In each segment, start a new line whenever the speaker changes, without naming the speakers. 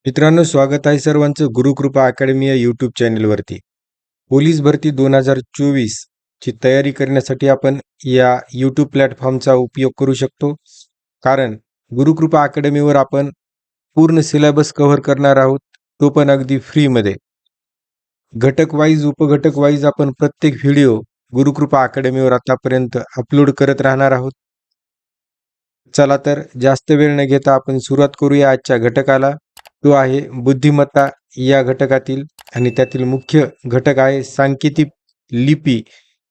मित्रांनो, स्वागत आहे सर्वांचं गुरुकृपा अकॅडमी या यूट्यूब चॅनलवरती. पोलीस भरती 2024 ची तयारी करण्यासाठी आपण या यूट्यूब प्लॅटफॉर्मचा उपयोग करू शकतो. कारण गुरुकृपा अकॅडमीवर आपण पूर्ण सिलेबस कव्हर करणार आहोत, तो पण अगदी फ्रीमध्ये. घटक वाईज उपघटक वाईज आपण प्रत्येक व्हिडिओ गुरुकृपा अकॅडमीवर आतापर्यंत अपलोड करत राहणार आहोत. चला तर जास्त वेळ न घेता आपण सुरुवात करूया आजच्या घटकाला. तो आहे बुद्धिमत्ता या घटकातील, आणि त्यातील मुख्य घटक आहे सांकेतिक लिपी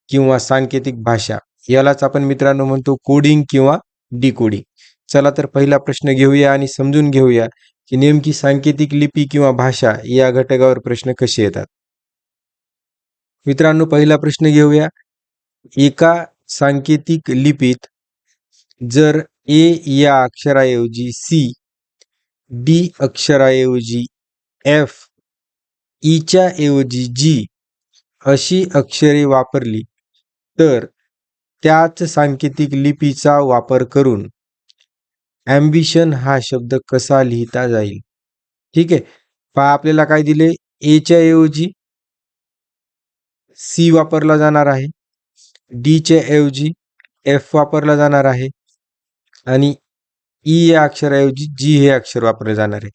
किंवा सांकेतिक भाषा. यालाच आपण मित्रांनो म्हणतो कोडिंग किंवा डिकोडिंग. चला तर पहिला प्रश्न घेऊया आणि समजून घेऊया की नेमकी सांकेतिक लिपी किंवा भाषा या घटकावर प्रश्न कसे येतात. मित्रांनो, पहिला प्रश्न घेऊया. एका सांकेतिक लिपीत जर ए या अक्षराऐवजी सी, डी अक्षराऐवजी एफ, ईच्या ऐवजी जी अशी अक्षरे वापरली तर त्याच सांकेतिक लिपीचा वापर करून ॲम्बिशन हा शब्द कसा लिहिता जाईल. ठीक आहे, पहा आपल्याला काय दिले. एच्या ऐवजी सी वापरला जाणार आहे, डीच्या ऐवजी एफ वापरला जाणार आहे आणि ई या अक्षराऐवजी जी हे अक्षर वापरले जाणार आहे.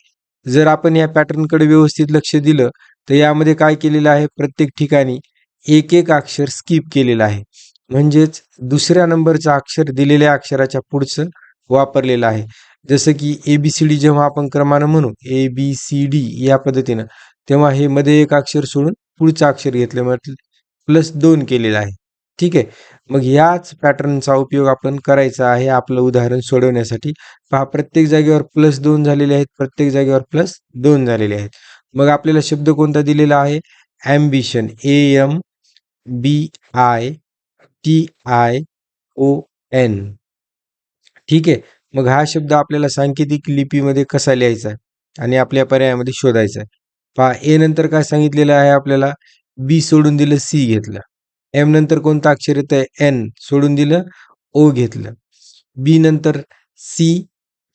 जर आपण या पॅटर्नकडे व्यवस्थित लक्ष दिलं तर यामध्ये काय केलेलं आहे, प्रत्येक ठिकाणी एक एक अक्षर स्किप केलेलं आहे. म्हणजेच दुसऱ्या नंबरचं अक्षर दिलेल्या अक्षराच्या पुढचं वापरलेलं आहे. जसं की ABCD जेव्हा आपण क्रमानं म्हणू ABCD या पद्धतीनं, तेव्हा हे मध्ये एक अक्षर सोडून पुढचं अक्षर घेतलं, म्हणजे +2 केलेलं आहे. ठीक आहे, मग याच पॅटर्नचा उपयोग आपण करायचा आहे आपलं उदाहरण सोडवण्यासाठी. पहा, प्रत्येक जागेवर +2 झालेले आहेत, प्रत्येक जागेवर +2 झालेले आहेत. मग आपल्याला शब्द कोणता दिलेला आहे, ॲम्बिशन, AMBITION. ठीक आहे, मग हा शब्द आपल्याला सांकेतिक लिपीमध्ये कसा लिहायचा आहे आणि आपल्या पर्यायामध्ये शोधायचा आहे. पहा, ए नंतर काय सांगितलेलं आहे आपल्याला, बी सोडून दिलं, सी घेतलं. एम नंतर कोणतं अक्षर येतं आहे, एन सोडून दिलं, ओ घेतलं. बी नंतर सी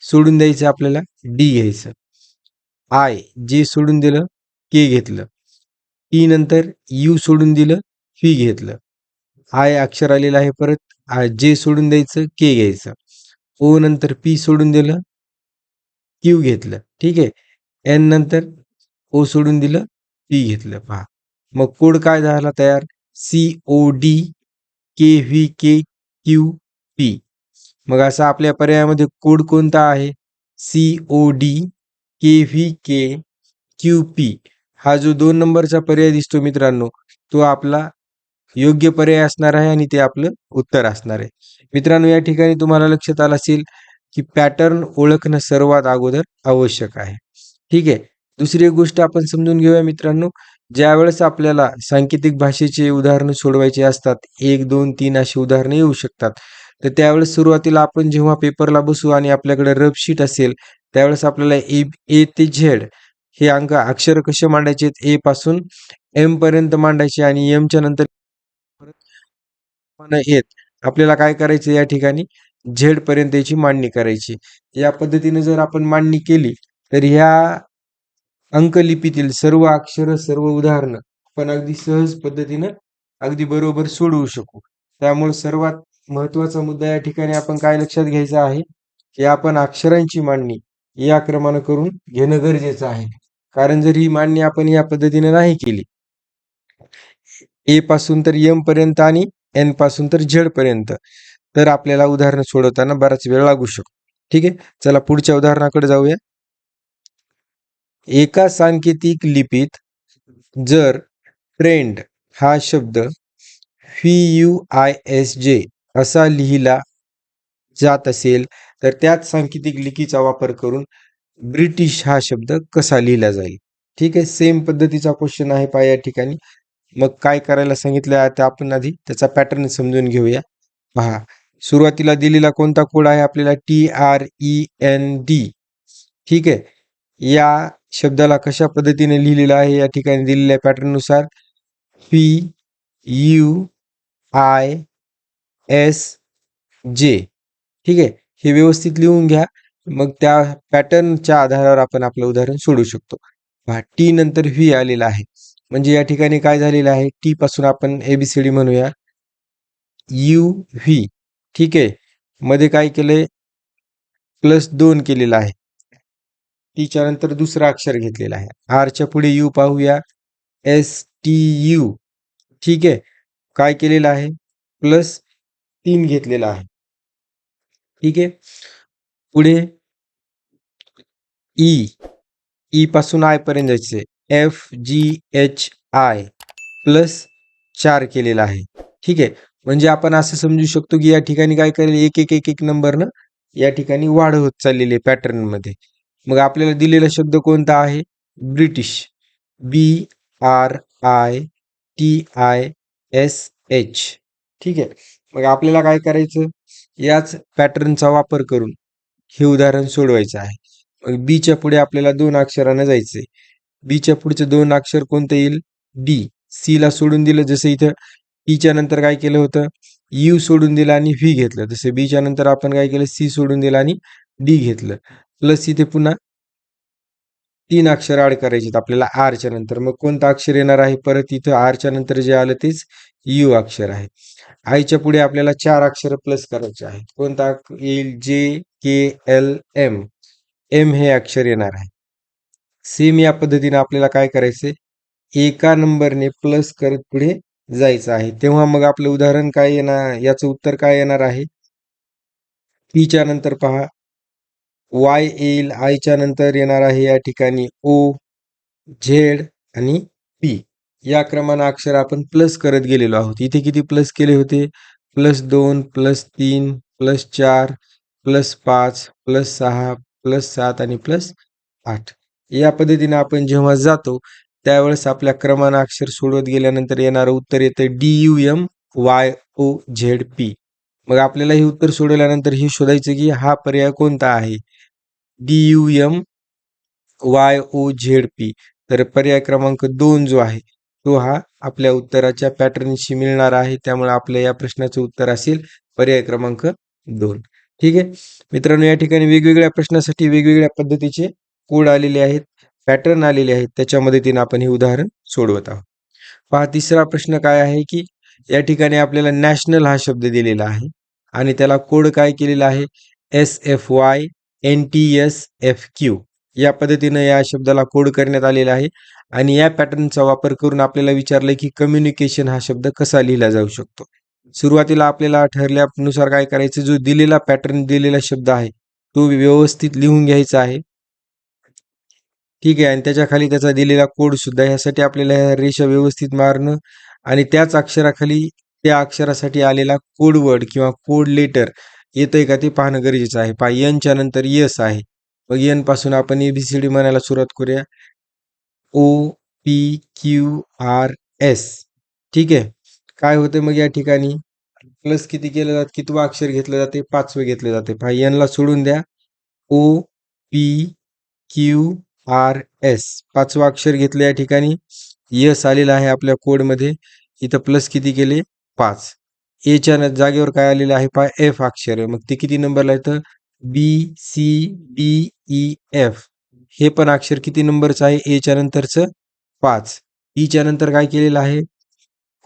सोडून द्यायचं आपल्याला, डी घ्यायचं. आय जे सोडून दिलं, के घेतलं. टी नंतर यू सोडून दिलं, फी घेतलं. आय अक्षर आलेलं आहे, परत जे सोडून द्यायचं, के घ्यायचं. ओ नंतर पी सोडून दिलं, क्यू घेतलं. ठीक आहे, एन नंतर ओ सोडून दिलं, पी घेतलं. पहा, मग कोड काय झाला तयार, COD KVKQP. मग असा आपल्या पर्यायामध्ये कोड कोणता आहे, COD KVKQP. हा जो 2 नंबरचा पर्याय दिसतो मित्रांनो, तो आपला योग्य पर्याय असणार आहे आणि ते आपलं उत्तर असणार आहे. मित्रांनो, या ठिकाणी तुम्हाला लक्षात आलं असेल की पॅटर्न ओळखणं सर्वात अगोदर आवश्यक आहे. ठीक आहे, दुसरी एक गोष्ट आपण समजून घेऊया मित्रांनो. ज्यावेळेस आपल्याला सांकेतिक भाषेचे उदाहरणं सोडवायचे असतात, 1, 2, 3 अशी उदाहरणं येऊ शकतात. तर त्यावेळेस सुरुवातीला आपण जेव्हा पेपरला बसू आणि आपल्याकडे रफ शीट असेल, त्यावेळेस आपल्याला ए ते झेड हे अक्षर कसे मांडायचे, ए पासून एम पर्यंत मांडायचे आणि एमच्या नंतर येत आपल्याला काय करायचं, या ठिकाणी झेड पर्यंत याची मांडणी करायची. या पद्धतीने जर आपण मांडणी केली तर ह्या अंकलिपीतील सर्व अक्षर, सर्व उदाहरणं आपण अगदी सहज पद्धतीनं अगदी बरोबर सोडवू शकू. त्यामुळे सर्वात महत्त्वाचा मुद्दा या ठिकाणी आपण काय लक्षात घ्यायचा आहे की आपण अक्षरांची मांडणी या क्रमानं करून घेणं गरजेचं आहे. कारण जर ही मांडणी आपण या पद्धतीने नाही केली, ए पासून तर एम पर्यंत आणि एन पासून तर झेड पर्यंत, तर आपल्याला उदाहरण सोडवताना बराच वेळ लागू शकतो. ठीक आहे, चला पुढच्या उदाहरणाकडे जाऊया. एका सांकेतिक लिपीत जर ट्रेंड हा शब्द FUISJ असा लिहिला जात असेल तर त्याच सांकेतिक लिपीचा वापर करून ब्रिटिश हा शब्द कसा लिहिला जाईल. ठीक आहे, सेम पद्धतीचा क्वेश्चन आहे पहा या ठिकाणी. मग काय करायला सांगितलं आहे, आता आपण आधी त्याचा पॅटर्न समजून घेऊया. पहा, सुरुवातीला दिलेला कोणता कोड आहे आपल्याला, TREND. ठीक आहे, या शब्दाला कशा पद्धतीने लिहिलेलं आहे, या ठिकाणी दिलेल्या पॅटर्ननुसार FUISJ. ठीक आहे, हे व्यवस्थित लिहून घ्या. मग त्या पॅटर्नच्या आधारावर आपण आपलं उदाहरण सोडवू शकतो. पहा टी नंतर व्ही आलेला आहे. म्हणजे या ठिकाणी काय झालेलं आहे, टी पासून आपण ABCD म्हणूया. U V. ठीक आहे. मध्ये काय केलंय, +2 केलेलं आहे. टीच्या नंतर दुसरं अक्षर घेतलेलं आहे. आरच्या पुढे यू पाहूया. STU. ठीक आहे. काय केलेलं आहे, +3 घेतलेला आहे. ठीक आहे. पुढे ई पासून आय पर्यंत जायचे. FGHI +4 केलेला आहे. ठीक आहे. म्हणजे आपण असं समजू शकतो की या ठिकाणी काय करेल, एक एक एक एक नंबरनं या ठिकाणी वाढ होत चाललेली आहे पॅटर्न मध्ये. मग आपल्याला दिलेला शब्द कोणता आहे, ब्रिटिश. BRITISH. ठीक आहे. मग आपल्याला काय करायचं, याच पॅटर्नचा वापर करून हे उदाहरण सोडवायचं आहे. मग बीच्या पुढे आपल्याला 2 अक्षरानं जायचंय. बीच्या पुढचं 2 अक्षर कोणतं येईल, डी. सी ला सोडून दिलं, जसं इथं टीच्या नंतर काय केलं होतं, यू सोडून दिलं आणि व्ही घेतलं. जसं बीच्या नंतर आपण काय केलं, सी सोडून दिलं आणि डी घेतलं. प्लस इथे पुन्हा 3 अक्षर ऍड करायचे आपल्याला आरच्या नंतर. मग कोणतं अक्षर येणार आहे, परत इथं आरच्या नंतर जे आलं तेच यू अक्षर आहे. आयच्या पुढे आपल्याला 4 अक्षर प्लस करायचे आहेत. कोणता येईल, JKLM. एम हे अक्षर येणार आहे. सेम या पद्धतीने आपल्याला काय करायचंय, एका नंबरने प्लस करत पुढे जायचं आहे. तेव्हा मग आपलं उदाहरण काय येणार, याचं उत्तर काय येणार आहे, टीच्या नंतर पहा वाय येईल. आयच्या नंतर येणार आहे या ठिकाणी ओ, झेड आणि पी. या क्रमानं अक्षर आपण प्लस करत गेलेलो आहोत. इथे किती प्लस केले होते, +2 +3 +4 +5 +6 +7 आणि +8. या पद्धतीने आपण जेव्हा जातो त्यावेळेस आपल्या क्रमानं अक्षर सोडवत गेल्यानंतर येणारं उत्तर येतं DUMYOZP. मग आपल्याला हे उत्तर सोडवल्यानंतर हे शोधायचं की हा पर्याय कोणता आहे, DUMYOZP. तर पर्याय क्रमांक 2 जो आहे तो हा आपल्या उत्तराच्या पॅटर्नशी मिळणार आहे. त्यामुळे आपल्या या प्रश्नाचं उत्तर असेल पर्याय क्रमांक 2. ठीक आहे मित्रांनो, या ठिकाणी वेगवेगळ्या प्रश्नासाठी वेगवेगळ्या पद्धतीचे कोड आलेले आहेत, पॅटर्न आलेले आहेत. त्याच्या मदतीने आपण हे उदाहरण सोडवत आहोत. पहा तिसरा प्रश्न काय आहे की या ठिकाणी आपल्याला नॅशनल हा शब्द दिलेला आहे आणि त्याला कोड काय केलेला आहे, SFYNTSFQ. या पद्धतीनं या शब्दाला कोड करण्यात आलेला आहे. आणि या पॅटर्नचा वापर करून आपल्याला विचारलंय की कम्युनिकेशन हा शब्द कसा लिहिला जाऊ शकतो. सुरुवातीला आपल्याला ठरल्यानुसार काय करायचं, जो दिलेला पॅटर्न दिलेला शब्द आहे तो व्यवस्थित लिहून घ्यायचा आहे. ठीक आहे. आणि त्याच्या खाली त्याचा दिलेला कोड सुद्धा. यासाठी आपल्याला ह्या रेषा व्यवस्थित मारणं आणि त्याच अक्षराखाली त्या अक्षरासाठी आलेला कोड वर्ड किंवा कोड लेटर येतंय का ते पाहणं गरजेचं आहे. पहा एनच्या नंतर यस आहे. मग एन पासून आपण ABCD म्हणायला सुरुवात करूया. OPQRS. ठीक आहे. काय होतं मग या ठिकाणी, प्लस किती केलं जातं, कितवं अक्षर घेतलं जाते, 5वं घेतलं जाते. पहा एनला सोडून द्या. OPQRS 5वं अक्षर घेतलं या ठिकाणी. यस आलेला आहे आपल्या कोडमध्ये. इथं प्लस किती केले, 5. एच्या जागेवर काय आलेलं आहे, पहा एफ अक्षर आहे. मग ते किती नंबरला येतं, BCDEF. हे पण अक्षर किती नंबरचं आहे, एच्या नंतरचं 5. ईच्या नंतर काय केलेलं आहे,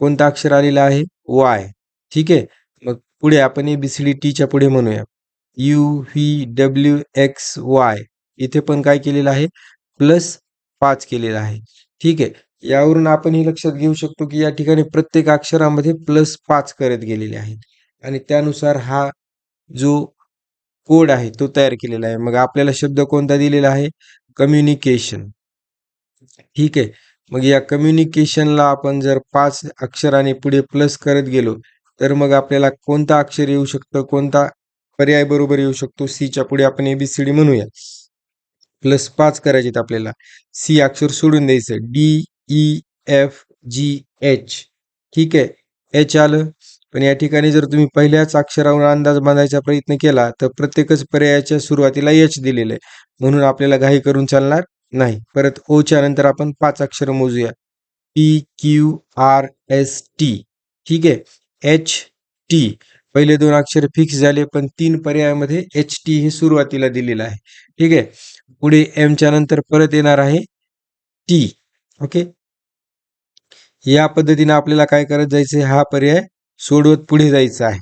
कोणतं अक्षर आलेलं आहे, वाय. ठीक आहे. मग पुढे आपण ABCD टीच्या पुढे म्हणूया. UVWXY. इथे पण काय केलेलं आहे, +5 केलेलं आहे. ठीक आहे. यावरून आपण हे लक्षात घेऊ शकतो की या ठिकाणी प्रत्येक अक्षरामध्ये +5 करत गेलेले आहेत आणि त्यानुसार हा जो कोड आहे तो तयार केलेला आहे. मग आपल्याला शब्द कोणता दिलेला आहे, कम्युनिकेशन. ठीक आहे. मग या कम्युनिकेशनला आपण जर 5 अक्षराने पुढे प्लस करत गेलो तर मग आपल्याला कोणता अक्षर येऊ शकतं, कोणता पर्याय बरोबर येऊ शकतो, सीच्या पुढे आपण ABCD म्हणूया. +5 करायचे आपल्याला. सी अक्षर सोडून द्यायचं, DEFGH. ठीक आहे. एच आलं. पण या ठिकाणी जर तुम्ही पहिल्याच अक्षरावर अंदाज बांधायचा प्रयत्न केला तर प्रत्येकच पर्यायाच्या सुरुवातीला एच दिलेलं आहे, म्हणून आपल्याला घाई करून चालणार नाही. परत ओच्या नंतर आपण 5 अक्षर मोजूया. PQRST. ठीक आहे. HT. पहिले दोन अक्षर फिक्स झाले, पण 3 पर्यायामध्ये HT हे सुरुवातीला दिलेलं आहे. ठीक आहे. पुढे एमच्या नंतर परत येणार आहे टी. ओके. या पद्धतीने आपल्याला काय करत जायचं, हा पर्याय सोडवत पुढे जायचं आहे.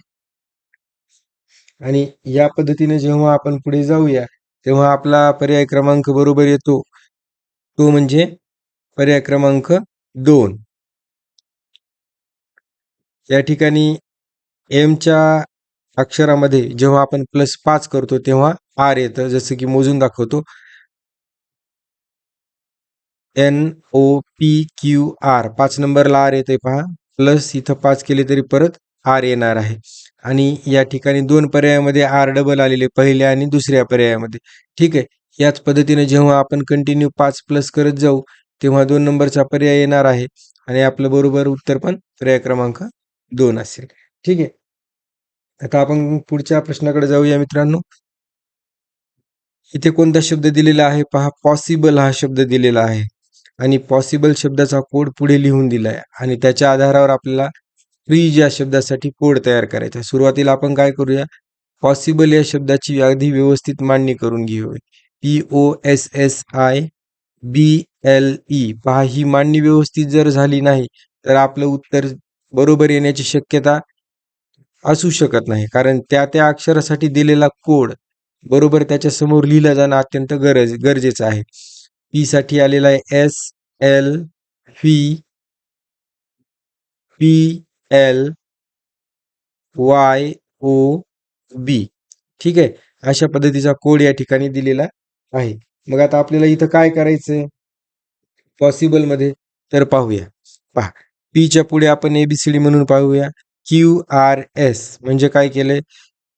आणि या पद्धतीने जेव्हा आपण पुढे जाऊया तेव्हा आपला पर्याय क्रमांक बरोबर येतो, तो म्हणजे पर्याय क्रमांक 2. या ठिकाणी एमच्या अक्षरामध्ये जेव्हा आपण +5 करतो तेव्हा आर येतं, जसं की मोजून दाखवतो. NOPQR 5 नंबरला आर येते पहा, प्लस इथं 5 केले तरी परत आर येणार आहे. आणि या ठिकाणी 2 पर्यायामध्ये आर डबल आलेले, पहिल्या आणि दुसऱ्या पर्यायामध्ये. ठीक आहे. याच पद्धतीने जेव्हा आपण कंटिन्यू 5 प्लस करत जाऊ तेव्हा 2 नंबरचा पर्याय येणार आहे आणि आपलं बरोबर उत्तर पण पर्याय क्रमांक 2 असेल. ठीक आहे. आता आपण पुढच्या प्रश्नाकडे जाऊया मित्रांनो. इथे कोणता शब्द दिलेला आहे पहा, पॉसिबल हा शब्द दिलेला आहे आणि पॉसिबल शब्दाचा कोड पुढे लिहून दिलाय आणि त्याच्या आधारावर आपल्याला फ्रीज या शब्दासाठी कोड तयार करायचा आहे. सुरुवातीला आपण काय करूया, पॉसिबल या शब्दाची अगदी व्यवस्थित मांडणी करून घेऊया. POSSIBLE पहा, ही मांडणी व्यवस्थित जर झाली नाही तर आपलं उत्तर बरोबर येण्याची शक्यता असू शकत नाही, कारण त्या त्या अक्षरासाठी दिलेला कोड बरोबर त्याच्या समोर लिहिलं जाणं अत्यंत गरजेचं आहे. पी साठी आलेला आहे SLVPLYOB. ठीक आहे. अशा पद्धतीचा कोड या ठिकाणी दिलेला आहे. मग आता आपल्याला इथं काय करायचंय पॉसिबल मध्ये, तर पाहूया. पहा, पीच्या पुढे आपण ABCD म्हणून पाहूया. QRS म्हणजे काय केलंय,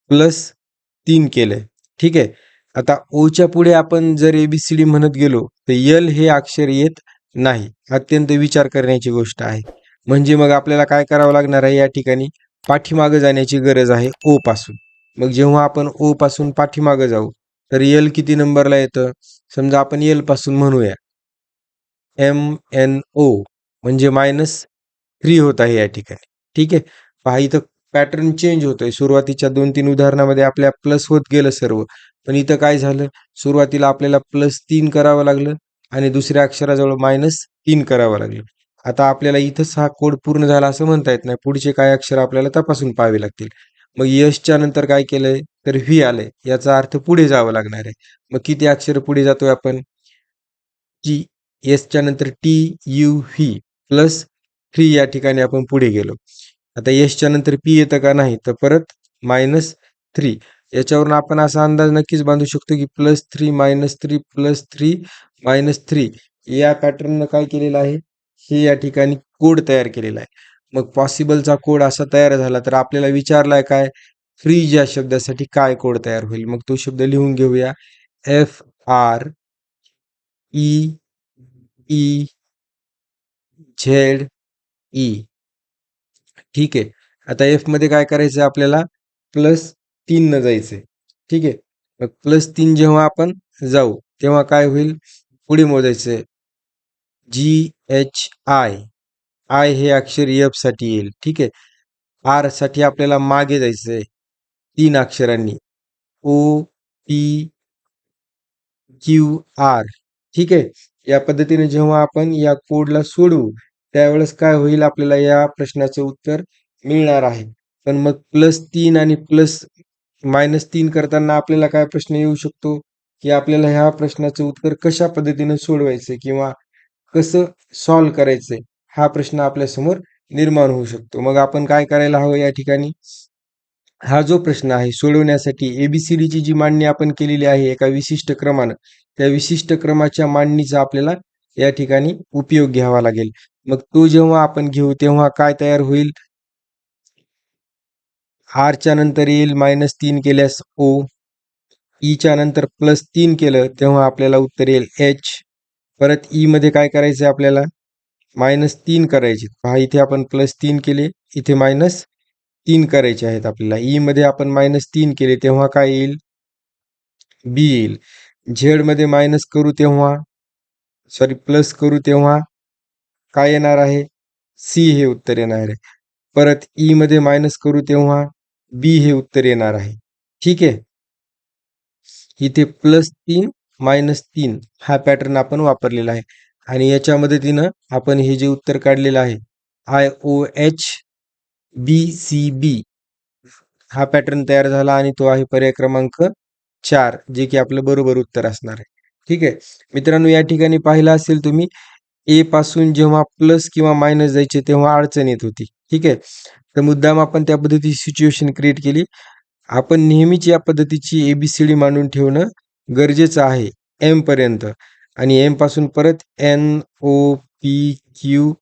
+3 केलंय. ठीक आहे. आता ओच्या पुढे आपण जर ABCD म्हणत गेलो तर यल हे अक्षर येत नाही. अत्यंत विचार करण्याची गोष्ट आहे. म्हणजे मग आपल्याला काय करावं लागणार आहे, या ठिकाणी पाठीमागं जाण्याची गरज आहे ओ पासून. मग जेव्हा आपण ओ पासून पाठीमागं जाऊ तर यल किती नंबरला येतं, समजा आपण यल पासून म्हणूया MNO म्हणजे -3 होत आहे या ठिकाणी. ठीक आहे. पहा, इथं पॅटर्न चेंज होतोय. सुरुवातीच्या 2-3 उदाहरणामध्ये आपल्या प्लस होत गेलं सर्व, पण इथं काय झालं, सुरुवातीला आपल्याला +3 करावं लागलं आणि दुसऱ्या अक्षराजवळ -3 करावं लागलं. आता आपल्याला इथंच हा कोड पूर्ण झाला असं म्हणता येत नाही. पुढचे काय अक्षर आपल्याला तपासून पाहावे लागतील. मग यशच्या नंतर काय केलंय, तर व्ही आलंय. याचा अर्थ पुढे जावं लागणार आहे. मग किती अक्षर पुढे जातोय आपण, जी एसच्या नंतर TUV +3 या ठिकाणी आपण पुढे गेलो. आता एसच्या नंतर पी येतं का, नाही, तर परत -3. याच्यावरून आपण असा अंदाज नक्कीच बांधू शकतो की +3 -3 +3 -3 या पॅटर्ननं काय केलेलं आहे, हे या ठिकाणी कोड तयार केलेला आहे. मग पॉसिबलचा कोड असा तयार झाला तर आपल्याला विचारलाय काय, फ्रीज या शब्दासाठी काय कोड तयार होईल. मग तो शब्द लिहून घेऊया. FREEZE. ठीक आहे. आता एफ मध्ये काय करायचं आपल्याला, +3 न जायचंय. ठीक आहे. मग +3 जेव्हा आपण जाऊ तेव्हा काय होईल, पुढे मोजायचंय. GHI हे अक्षर एफ साठी येईल. ठीक आहे. आर साठी आपल्याला मागे जायचंय 3 अक्षरांनी, OPQR. ठीक आहे. या पद्धतीने जेव्हा आपण या कोडला सोडवू त्यावेळेस काय होईल, आपल्याला या प्रश्नाचं उत्तर मिळणार आहे. पण मग +3 आणि -3 करताना आपल्याला काय प्रश्न येऊ शकतो, की आपल्याला ह्या प्रश्नाचं उत्तर कशा पद्धतीने सोडवायचं किंवा कसं सॉल्व्ह करायचंय, हा प्रश्न आपल्यासमोर निर्माण होऊ शकतो. मग आपण काय करायला हवं, या ठिकाणी हा जो प्रश्न आहे सोडवण्यासाठी ABCDची जी मांडणी आपण केलेली आहे एका विशिष्ट क्रमानं, त्या विशिष्ट क्रमाच्या मांडणीचा आपल्याला या ठिकाणी उपयोग घ्यावा लागेल. मग तो जेव्हा आपण घेऊ तेव्हा काय तयार होईल, आरच्या नंतर येईल -3 केल्यास ओ, ईच्या नंतर +3 केलं तेव्हा आपल्याला उत्तर येईल एच. परत ई मध्ये काय करायचं आपल्याला, -3 करायचे. पहा, इथे आपण +3 केले, इथे -3 करायचे आहेत आपल्याला. ई मध्ये आपण -3 केले तेव्हा काय येईल, बी येईल. झेड मध्ये मायनस करू तेव्हा, सॉरी प्लस करू तेव्हा काय येणार आहे, सी हे उत्तर येणार आहे. परत ई मध्ये मायनस करू तेव्हा बी हे उत्तर येणार आहे. ठीक आहे. इथे +3 -3 हा पॅटर्न आपण वापरलेला आहे आणि याच्या मदतीनं आपण हे जे उत्तर काढलेलं आहे IOH-BCB हा पॅटर्न तयार झाला आणि तो आहे पर्याय क्रमांक 4, जे की आपलं बरोबर उत्तर असणार आहे. ठीक आहे मित्रांनो, या ठिकाणी पाहिलं असेल तुम्ही ए पासून जेव्हा प्लस किंवा मायनस जायचे तेव्हा अडचण येत होती. ठीक आहे, तर मुद्दाम आपण त्या पद्धतीची सिच्युएशन क्रिएट केली. आपण नेहमीच या पद्धतीची एबीसीडी मांडून ठेवणं गरजेचं आहे एम पर्यंत आणि एम पासून परत NOPQ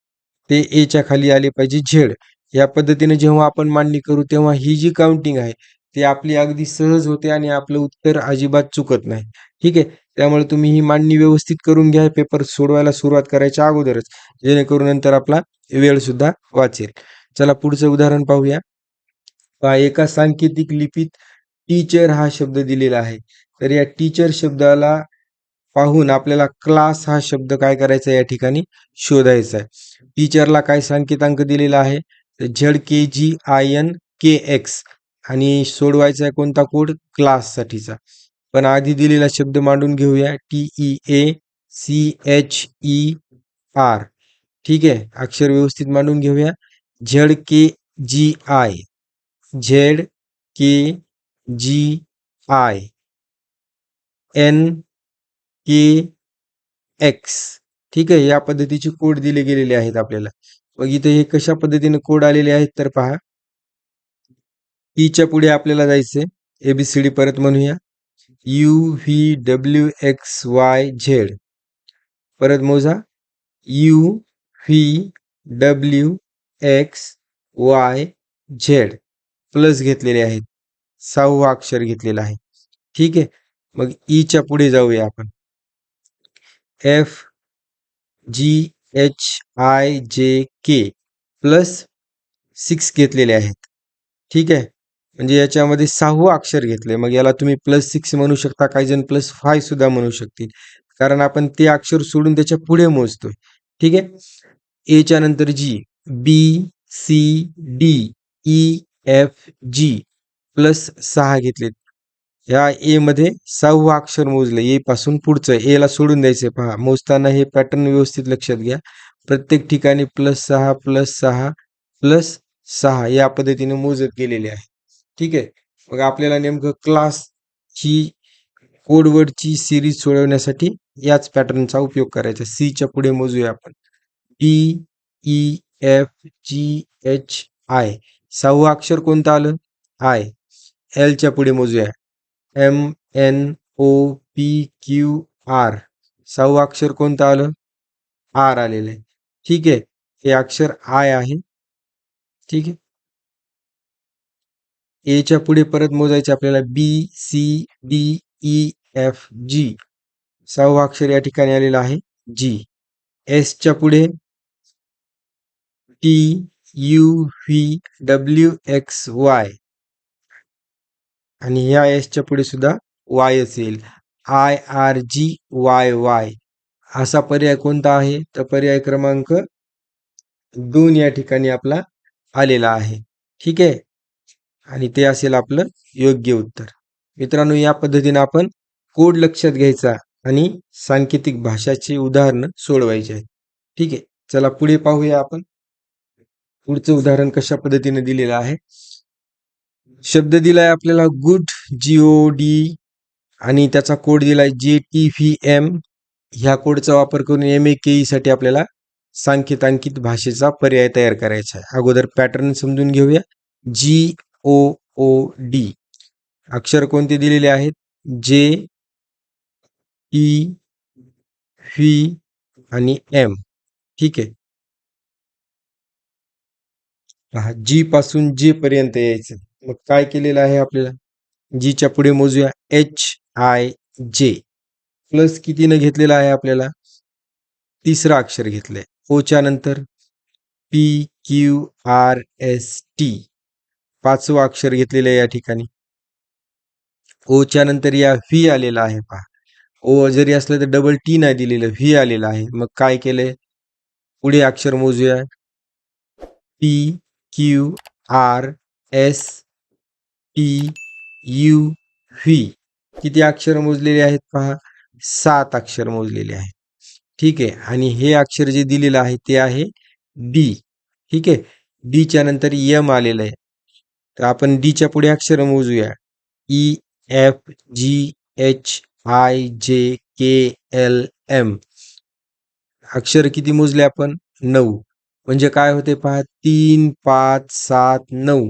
ते एच्या खाली आले पाहिजे झेड. या पद्धतीने जेव्हा आपण मांडणी करू तेव्हा ही जी काउंटिंग आहे ती आपली अगदी सहज होते आणि आपलं उत्तर अजिबात चुकत नाही. ठीक आहे, त्यामुळे तुम्ही ही मांडणी व्यवस्थित करून घ्या पेपर सोडवायला सुरुवात करायच्या अगोदरच, जेणेकरून नंतर आपला वेळ सुद्धा वाचेल. चला पुढचं उदाहरण पाहूया. एका सांकेतिक लिपीत टीचर हा शब्द दिलेला आहे. तर या टीचर शब्दाला पाहून आपल्याला क्लास हा शब्द काय करायचा या ठिकाणी शोधायचा आहे. टीचरला काय संकेतांक दिलेला आहे तर ZKGINKX आणि सोडवायचा आहे कोणता कोड क्लास साठीचा. पण आधी दिलेला शब्द मांडून घेऊया TEACHER. ठीक आहे, अक्षर व्यवस्थित मांडून घेऊया. ZKGI ZKGINKX. ठीक आहे, या पद्धतीचे कोड दिले गेलेले आहेत आपल्याला. मग इथे हे कशा पद्धतीने कोड आलेले आहेत तर पहा. टीच्या पुढे आपल्याला जायचंय. एबीसीडी परत म्हणूया. UVWXYZ. परत मोजा. UVWXYZ प्लस घेतलेले आहेत. 6वा अक्षर घेतलेला आहे. ठीक आहे, मग ईच्या पुढे जाऊया आपण. FGHIJK प्लस 6 घेतलेले आहेत. ठीक आहे, म्हणजे याच्यामध्ये 6वा अक्षर घेतले. मग याला तुम्ही +6 म्हणू शकता, काही जण +5 सुद्धा म्हणू शकतील, कारण आपण ते अक्षर सोडून त्याच्या पुढे मोजतोय. ठीक आहे, एच्या नंतर G, BCDEFG +6 घेतलेत. या ए मध्ये 6वा अक्षर मोजलं. ए पासून पुढचं ए ला सोडून द्यायचंय. पहा मोजताना हे पॅटर्न व्यवस्थित लक्षात घ्या. प्रत्येक ठिकाणी +6 +6 +6 या पद्धतीने मोजत गेलेले आहे. ठीक आहे, मग आपल्याला नेमकं क्लासची कोडवर्डची सिरीज सोडवण्यासाठी याच पॅटर्नचा उपयोग करायचा. सीच्या पुढे मोजूया आपण. DEFGHI 6वा अक्षर कोणतं आलं आय. एलच्या पुढे मोजूया. MNOPQR 6वा अक्षर कोणतं आलं आर आलेलं आहे. ठीक आहे, हे अक्षर आय आहे. ठीक आहे, एच्या पुढे परत मोजायचे आपल्याला. BCDEFG 6वा अक्षर या ठिकाणी आलेला आहे जी. एसच्या पुढे TUVWXY आणि ह्या एसच्या पुढे सुद्धा वाय असेल. IRGYY असा पर्याय कोणता आहे तर पर्याय क्रमांक 2 या ठिकाणी आपला आलेला आहे. ठीक आहे, आणि ते असेल आपलं योग्य उत्तर. मित्रांनो, या पद्धतीने आपण कोड लक्षात घ्यायचा आणि सांकेतिक भाषाची उदाहरणं सोडवायची आहेत. ठीक आहे, चला पुढे पाहूया आपण. पुढचं उदाहरण कशा पद्धतीने दिलेलं आहे. शब्द दिलाय आपल्याला गुड GOD आणि त्याचा कोड दिलाय JTVM. ह्या कोडचा वापर करून MAKE साठी आपल्याला सांकेतांकित भाषेचा पर्याय तयार करायचा आहे. अगोदर पॅटर्न समजून घेऊया. GOOD अक्षर कोणते दिलेले आहेत JTV आणि M. ठीक आहे, जी पासून जे पर्यंत यायचं. मग काय केलेलं आहे आपल्याला. जीच्या पुढे मोजूया. HIJ प्लस कितीनं घेतलेला आहे आपल्याला 3रा अक्षर घेतलंय. ओच्या नंतर PQRST 5वा अक्षर घेतलेलं आहे या ठिकाणी. ओच्या नंतर या व्ही आलेला आहे. पहा ओ जरी असलं तर डबल टी नाही दिलेलं, व्ही आलेला आहे. मग काय केलंय पुढे अक्षर मोजूया. PQRST टी यू व्ही किती अक्षर मोजलेले आहेत पहा, 7 अक्षर मोजलेले आहेत. ठीक आहे. आणि हे अक्षर जे दिलेलं आहे ते आहे डी. ठीक आहे. डीच्या नंतर यम आलेलं आहे. तर आपण डीच्या पुढे अक्षर मोजूया. E F G H I J K L M. अक्षर किती मोजले आपण, 9. म्हणजे काय होते पहा, 3 5 7 9.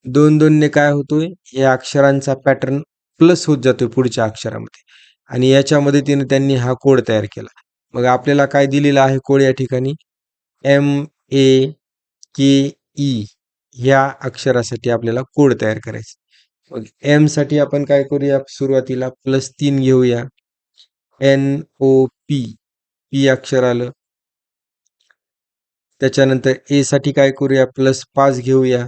2 ने काय होतोय, या अक्षरांचा पॅटर्न प्लस होत जातोय पुढच्या अक्षरामध्ये. आणि याच्या मदतीने त्यांनी हा कोड तयार केला. मग आपल्याला काय दिलेला आहे कोड या ठिकाणी, MAKE ह्या अक्षरासाठी आपल्याला कोड तयार करायचा. मग एम साठी आपण काय करूया, सुरुवातीला +3 घेऊया. NOP पी अक्षर आलं. त्याच्यानंतर ए साठी काय करूया, +5 घेऊया.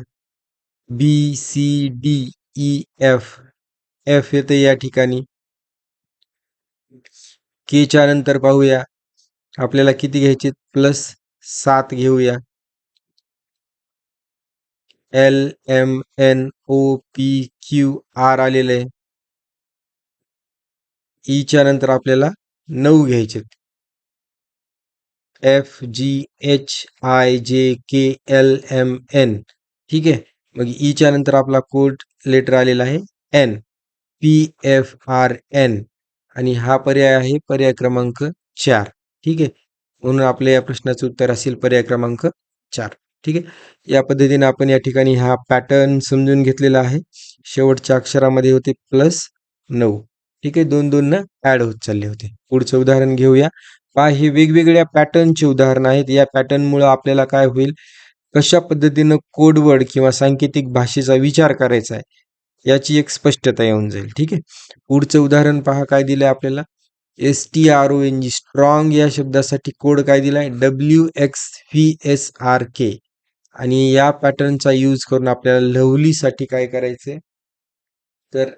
BCDEF एफ येते या ठिकाणी. के च्या नंतर पाहूया आपल्याला किती घ्यायचे, +7 घेऊया. LMNOPQR आलेलं आहे. ई च्या नंतर आपल्याला 9 घ्यायचे. FGHIJKLMN. ठीक आहे. मग ई च्या नंतर आपला कोड लेटर आलेला आहे एन. PFRN. आणि हा पर्याय आहे पर्याय क्रमांक 4. ठीक आहे. म्हणून आपल्या या प्रश्नाचं उत्तर असेल पर्याय क्रमांक 4. ठीक आहे. या पद्धतीने आपण या ठिकाणी हा पॅटर्न समजून घेतलेला आहे. शेवटच्या अक्षरामध्ये होते +9. ठीक आहे. 2 2 ऍड होत चालले होते. पुढचं उदाहरण घेऊया. पहा, हे वेगवेगळ्या पॅटर्नचे उदाहरण आहेत. या पॅटर्नमुळे आपल्याला काय होईल, कशा पद्धतीनं कोडवर्ड किंवा सांकेतिक भाषेचा विचार करायचा आहे याची एक स्पष्टता येऊन जाईल. ठीक आहे. पुढचं उदाहरण पहा काय दिलंय आपल्याला. STRONG स्ट्रॉंग या शब्दासाठी कोड काय दिलाय, WXVSRK. आणि या पॅटर्नचा यूज करून आपल्याला लव्हलीसाठी काय करायचंय, तर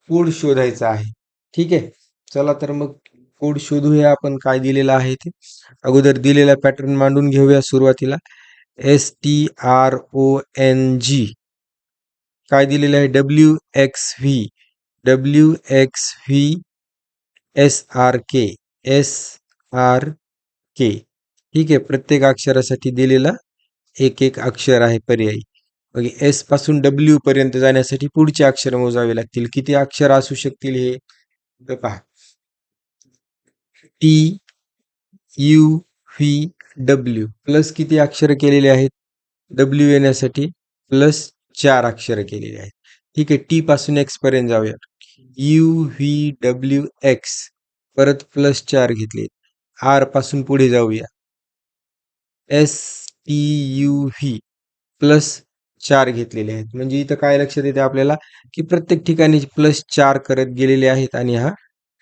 कोड शोधायचा आहे. ठीक आहे. चला तर मग कोड शोधूया आपण, काय दिलेलं आहे ते. अगोदर दिलेला पॅटर्न मांडून घेऊया. सुरुवातीला STRONG काय दिलेलं आहे, WXVSRK. ठीक आहे. प्रत्येक अक्षरासाठी दिलेला एक एक अक्षर आहे पर्यायी. मग एस पासून डब्ल्यू पर्यंत जाण्यासाठी पुढचे अक्षर मोजावे लागतील. किती अक्षर असू शकतील हे, तर पहा, TUVW प्लस किती अक्षर केलेले आहेत, डब्ल्यू येण्यासाठी +4 अक्षर केलेले आहेत. ठीक आहे. टी पासून एक्स पर्यंत जाऊया. UVWX परत +4 घेतले. आर पासून पुढे जाऊया. STUV +4 घेतलेले आहेत. म्हणजे इथं काय लक्षात येते आपल्याला, की प्रत्येक ठिकाणी +4 करत गेलेले आहेत आणि हा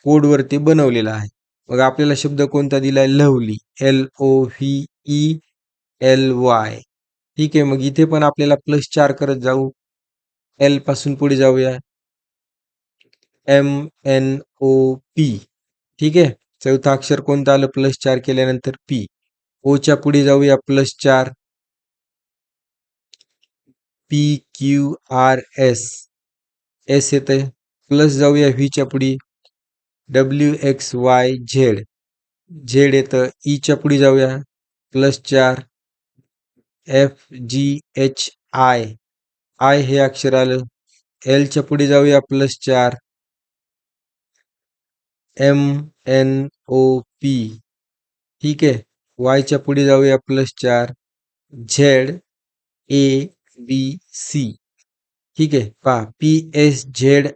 कोडवरती बनवलेला आहे. मग आपल्याला शब्द कोणता दिलाय, लव्हली, LOVELY. ठीक आहे. मग इथे पण आपल्याला +4 करत जाऊ. एल पासून पुढे जाऊया. MNOP. ठीक आहे. चौथा अक्षर कोणतं आलं +4 केल्यानंतर, पी. ओच्या पुढे जाऊया, +4. PQRS. एस येतंय. प्लस जाऊया व्हीच्या पुढे, WXYZ. झेड येतं. ईच्या पुढे जाऊया, +4. FGHI. आय हे अक्षर आलं. एलच्या पुढे जाऊया, +4. MNOP. ठीक आहे. वायच्या पुढे जाऊया, +4. ZABC. ठीक आहे. पहा, PSZIPC.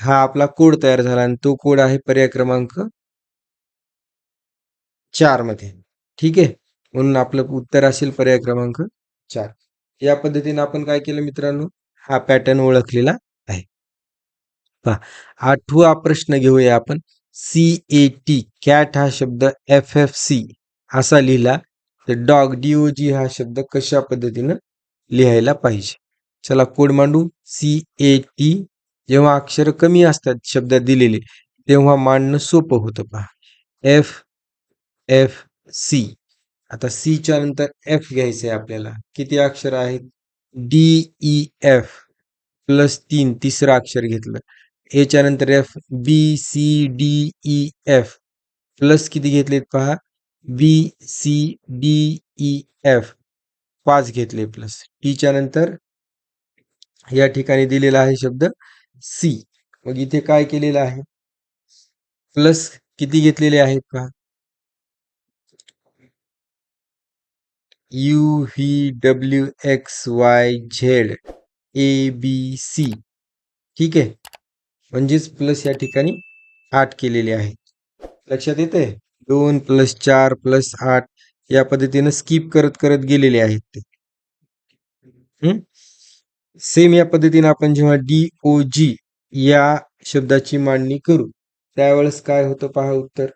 हा आपला कोड तयार झाला आणि तो कोड आहे पर्याय क्रमांक 4 मध्ये. ठीक आहे. म्हणून आपलं उत्तर असेल पर्याय क्रमांक 4. या पद्धतीने आपण काय केलं मित्रांनो, हा पॅटर्न ओळखलेला आहे. पहा, 8वा प्रश्न घेऊया आपण. CAT कॅट हा शब्द FFC असा लिहिला तर डॉग DOG हा शब्द कशा पद्धतीनं लिहायला पाहिजे. चला कोड मांडू. CAT जेव्हा अक्षर कमी असतात शब्दात दिलेले तेव्हा मांडणं सोपं होतं. पहा, FFC. आता सी च्या नंतर एफ घ्यायचंय आपल्याला. किती अक्षर आहेत, डी ई एफ प्लस 3 तिसरं अक्षर घेतलं. एच्या नंतर F B C D E F plus किती घेतलेत पहा, B C D E F 5 घेतले प्लस. टीच्या नंतर या ठिकाणी दिलेला आहे शब्द सी. मग इथे काय केलेलं आहे, प्लस किती घेतलेले आहेत पहा, U V W X Y Z A B C. ठीक आहे, म्हणजेच प्लस या ठिकाणी 8 केलेले आहे. लक्षात येते, 2 प्लस 4 प्लस 8 या पद्धतीनं स्किप करत करत गेलेले आहेत ते. सेम या पद्धतीने आपण जेव्हा डी ओ जी या शब्दाची मांडणी करू त्यावेळेस काय होतं पहा उत्तर.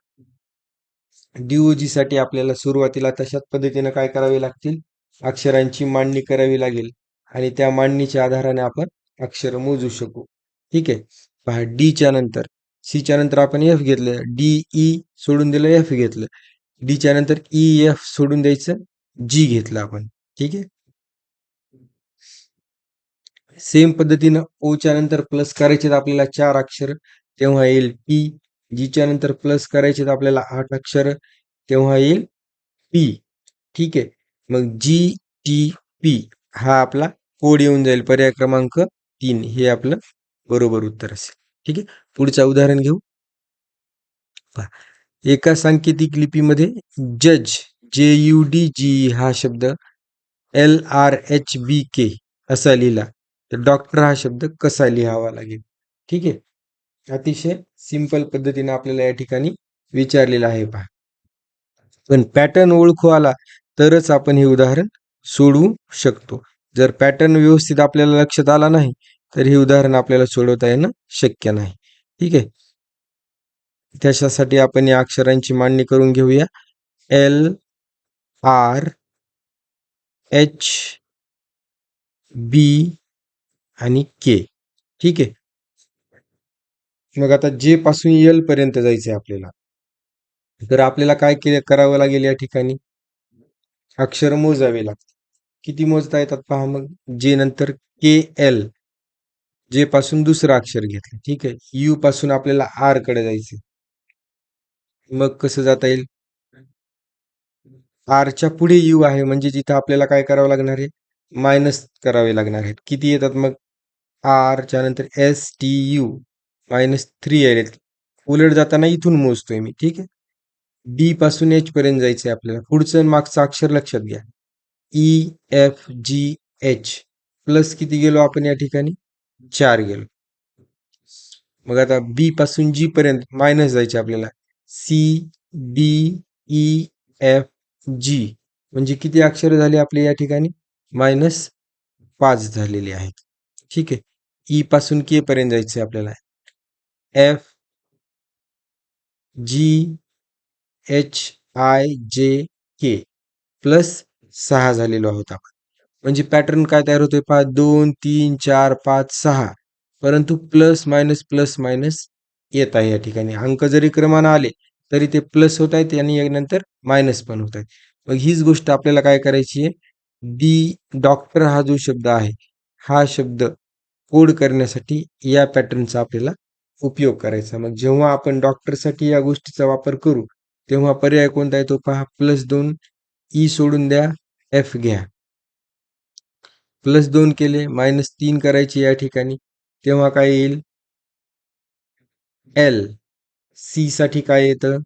डीओजी साठी आपल्याला सुरुवातीला तशाच पद्धतीने काय करावे लागतील, अक्षरांची मांडणी करावी लागेल आणि त्या मांडणीच्या आधाराने आपण अक्षर मोजू शकू. ठीक आहे, पहा डी नंतर सी नंतर आपण एफ घेतलं, डी ई सोडून दिलं, एफ घेतलं. डी नंतर ई एफ सोडून द्यायचं, जी घेतलं आपण. ठीक आहे, सेम पद्धतीनं ओ नंतर प्लस करायचे आपल्याला 4 अक्षर, तेव्हा येईल टी. जी नंतर प्लस करायचे आपल्याला 8 अक्षर, तेव्हा येईल पी. ठीक आहे, मग जी टी पी हा आपला कोड येऊन जाईल, पर्याय क्रमांक 3 हे आपलं बरोबर उत्तर असेल. ठीक आहे, पुढचं उदाहरण घेऊ. एका सांकेतिक लिपीमध्ये जज जे यू डी जी हा शब्द LRHBK असा लिहिला तर डॉक्टर हा शब्द कसा लिहावा लागेल. ठीक आहे, अतिशय सिंपल पद्धतीने आपल्याला या ठिकाणी विचारलेलं आहे पहा. पण पॅटर्न ओळखू आला तरच आपण हे उदाहरण सोडवू शकतो. जर पॅटर्न व्यवस्थित आपल्याला लक्षात आला नाही तर हे उदाहरण आपल्याला सोडवता येणं शक्य नाही. ठीक आहे, त्याच्यासाठी आपण या अक्षरांची मांडणी करून घेऊया. एल आर एच बी आणि के. ठीक आहे, मग आता जे पासून एल पर्यंत जायचंय आपल्याला, तर आपल्याला काय करावं लागेल, या ठिकाणी अक्षर मोजावे लागतात. किती मोजता येतात पहा, मग जे नंतर के एल, जे पासून दुसरं अक्षर घेतलं. ठीक आहे, यू पासून आपल्याला आर कडे जायचे, मग कसं जाता येईल, आरच्या पुढे यू आहे म्हणजे जिथं आपल्याला काय करावं लागणार आहे, मायनस करावे लागणार आहेत. किती येतात मग, आरच्या नंतर STU -3 आहेत. उलट जाताना इथून मोजतोय मी. ठीक आहे, डी पासून एच पर्यंत जायचंय आपल्याला. पुढचं मागचं अक्षर लक्षात घ्या, EFGH प्लस किती गेलो आपण या ठिकाणी, 4 गेलो. मग आता बी पासून जी पर्यंत मायनस जायचे आपल्याला, CDEFG म्हणजे किती अक्षर झाले आपले या ठिकाणी, -5 झालेले आहेत. ठीक आहे, ई पासून के पर्यंत जायचे आपल्याला, FGHIJK प्लस 6 झालेलो आहोत आपण. म्हणजे पॅटर्न काय तयार होतोय पहा, 2 3 4 5 6, परंतु प्लस मायनस येत आहे या ठिकाणी. अंक जरी क्रमानं आले तरी ते प्लस होत आहेत आणि नंतर मायनस पण होत आहेत. मग हीच गोष्ट आपल्याला काय करायची आहे, डॉक्टर हा जो शब्द आहे हा शब्द कोड करण्यासाठी या पॅटर्नचा आपल्याला उपयोग करायचा. मग जेव्हा आपण डॉक्टरसाठी या गोष्टीचा वापर करू तेव्हा पर्याय कोणता येतो पहा, +2 ई सोडून द्या, एफ घ्या. +2 केले, -3 करायचे या ठिकाणी, तेव्हा काय येईल, एल. सी साठी काय येतं,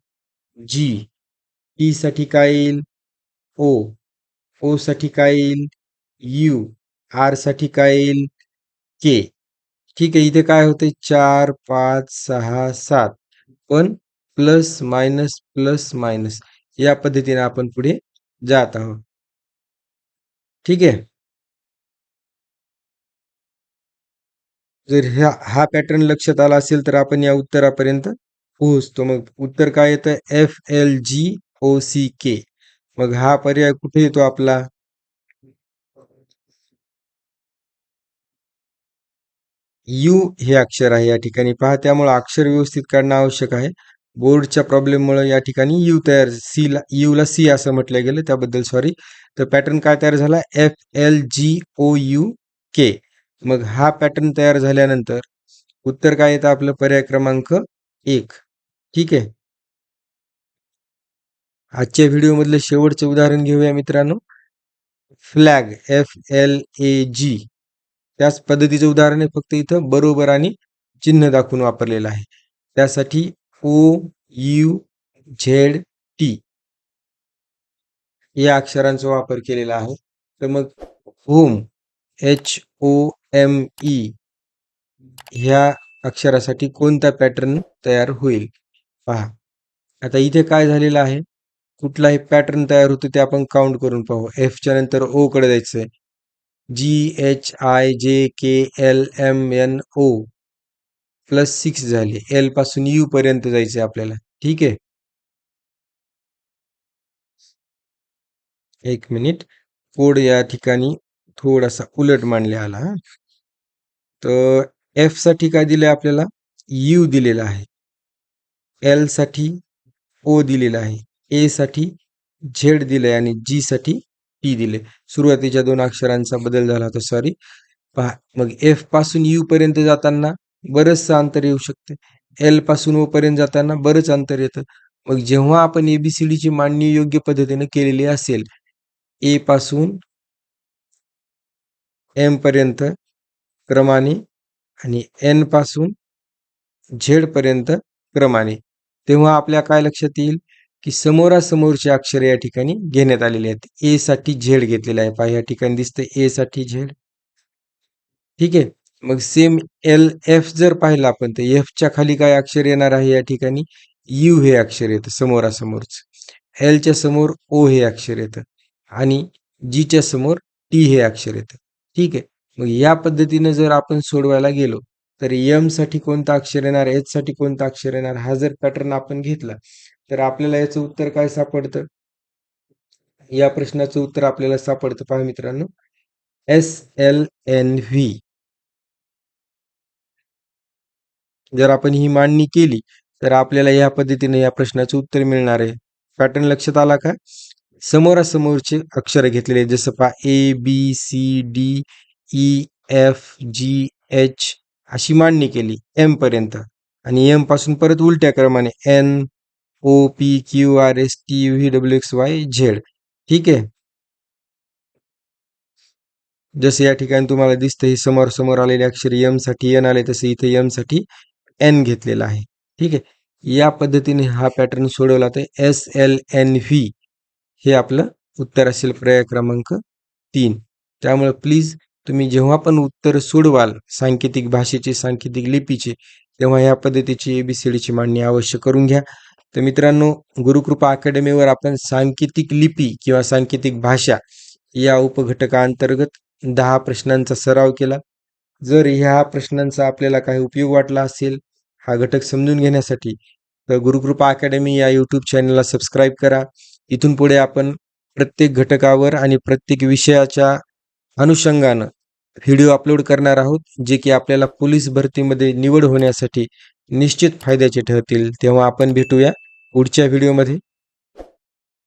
जी. टी साठी काय येईल, ओ. ओ साठी काय येईल, यू. आर साठी काय येईल, के. ठीक आहे, इथे काय होते, 4 5 6 7, पण प्लस मायनस या पद्धतीने आपण पुढे जात आहोत. ठीक आहे, जर हा पॅटर्न लक्षात आला असेल तर आपण या उत्तरापर्यंत पोहोचतो. मग उत्तर काय येतं, FLGOCK. मग हा पर्याय कुठे येतो आपला, यू हे अक्षर आहे या ठिकाणी पहा, त्यामुळे अक्षर व्यवस्थित काढणं आवश्यक आहे. बोर्डच्या प्रॉब्लेममुळे या ठिकाणी यू तयार यूला सी असं म्हटलं गेलं, त्याबद्दल सॉरी. तर पॅटर्न काय तयार झाला? FLGOUK. मग हा पॅटर्न तयार झाल्यानंतर उत्तर काय येतं आपलं? पर्याय क्रमांक 1. ठीक आहे. आजच्या व्हिडिओमधलं शेवटचं उदाहरण घेऊया मित्रांनो. Flag FLAG. त्याच पद्धतीचं उदाहरण आहे, फक्त इथं बरोबर आणि चिन्ह दाखवून वापरलेलं आहे. त्यासाठी OUZT या अक्षरांचा वापर केलेला आहे. तर मग होम HOME ह्या अक्षरासाठी कोणता पॅटर्न तयार होईल? पहा, आता इथे काय झालेलं आहे, कुठलाही पॅटर्न तयार होतो ते आपण काउंट करून पाहू. एफच्या नंतर ओ कडे जायचंय. GHIJKLMNO +6 झाले. एल पासून यू पर्यंत जायचंय आपल्याला. ठीक आहे. एक मिनिट, कोड या ठिकाणी थोडासा उलट मांडले आला. तर एफ साठी काय दिलंय आपल्याला? यू दिलेला आहे. एल साठी ओ दिलेला आहे. ए साठी झेड दिलंय आणि जी साठी टी दिले. सुरुवातीच्या 2 अक्षरांचा बदल झाला होता, सॉरी. पहा, मग एफ पासून यू पर्यंत जाताना बरंचसं अंतर येऊ शकते. एल पासून ओ पर्यंत जाताना बरंच अंतर येतं. मग जेव्हा आपण ABCD ची मांडणी योग्य पद्धतीने केलेली असेल, ए पासून एम पर्यंत क्रमाने आणि एन पासून झेड पर्यंत क्रमाने, तेव्हा आपल्या काय लक्षात येईल की समोरासमोरचे अक्षर या ठिकाणी घेण्यात आलेले आहेत. ए साठी झेड घेतलेला आहे. पहा, या ठिकाणी दिसतंय ए साठी झेड. ठीक आहे. मग सेम एफ जर पाहिलं आपण, तर एफच्या खाली काय अक्षर येणार आहे? या ठिकाणी यू हे अक्षर येतं समोरासमोरच. एलच्या समोर ओ हे अक्षर येतं आणि जीच्या समोर टी हे अक्षर येतं. ठीक आहे. मग या पद्धतीने जर आपण सोडवायला गेलो, तर एम साठी कोणतं अक्षर येणार, एच साठी कोणतं अक्षर येणार, हा जर पॅटर्न आपण घेतला, तर आपल्याला याचं उत्तर काय सापडतं? या प्रश्नाचं उत्तर आपल्याला सापडतं, पहा मित्रांनो, SLNV. जर आपण ही मांडणी केली, तर आपल्याला या पद्धतीने या प्रश्नाचं उत्तर मिळणार आहे. पॅटर्न लक्षात आला का? समोरासमोरचे अक्षर घेतलेले, जसं पहा ABCDEFGH अशी मांडणी केली एम पर्यंत, आणि एम पासून परत उलट्या क्रमाने NOPQRSTUVWXYZ. ठीक आहे. जसे या ठिकाणी तुम्हाला दिसतं, हे समोर समोर आलेले अक्षर एम साठी एन आले, तसे इथे एम साठी एन घेतलेला आहे. ठीक आहे. या पद्धतीने हा पॅटर्न सोडवला तर SLNV हे आपलं उत्तर असेल, पर्याय क्रमांक 3. त्यामुळे प्लीज तुम्ही जेव्हा पण उत्तर सोडवाल सांकेतिक भाषेचे, सांकेतिक लिपीचे, तेव्हा या पद्धतीची ABCD ची मांडणी अवश्य करून घ्या. तर मित्रांनो, गुरुकृपा अकॅडमीवर आपण सांकेतिक लिपी किंवा सांकेतिक भाषा या उपघटकाअंतर्गत 10 प्रश्नांचा सराव केला. जर ह्या प्रश्नांचा आपल्याला काही उपयोग वाटला असेल हा घटक समजून घेण्यासाठी, तर गुरुकृपा अकॅडमी या यूट्यूब चॅनलला सबस्क्राईब करा. इथून पुढे आपण प्रत्येक घटकावर आणि प्रत्येक विषयाच्या अनुषंगानं व्हिडिओ अपलोड करणार आहोत, जे की आपल्याला पोलीस भरतीमध्ये निवड होण्यासाठी निश्चित फायद्याचे ठरतील. तेव्हा आपण भेटूया पुढच्या व्हिडिओमध्ये.